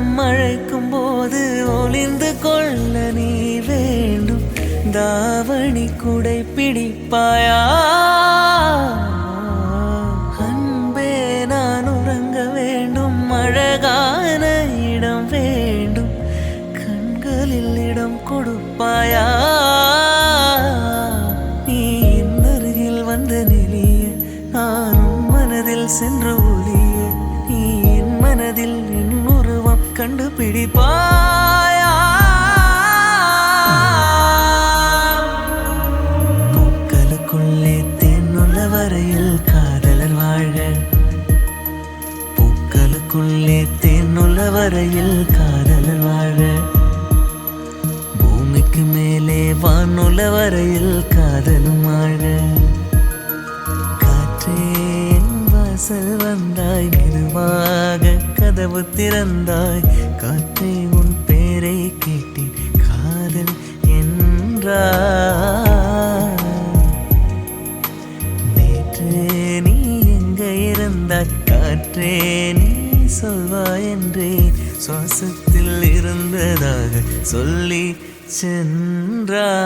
மனம் அழைக்கும் போது ஒளிந்து கொள்ள நீ வேண்டும். தாவணி குடை பிடிப்பாயா? அன்பே நான் உறங்க வேண்டும். அழகான இடம் வேண்டும். கண்களில் இடம் கொடுப்பாயா? நீ என் அருகில் வந்து நெளிய நானும் மனதில் சென்று ஒளிய நீ என் மனதில் என் உருவம் கண்டுபிடிப்பாயா? பூக்களுக்குள்ளே தேனுள்ள வரையில் காதலர் வாழ. பூக்களுக்குள்ளே தேனுள்ள வரையில் காதலர் வாழ. பூமிக்கு மேலே வானுள்ள வரையில் காதலும் வாழ. வாசல் வந்தாய், மெதுவாக கதவு திறந்தாய். காற்றே உன் பேரை கேட்டேன், காதல் என்றாய். நேற்று நீ எங்க இருந்தாய்? காற்றே நீ சொல்வாய் என்றே சுவாசத்தில் இருந்ததாக சொல்லி சென்றாய்.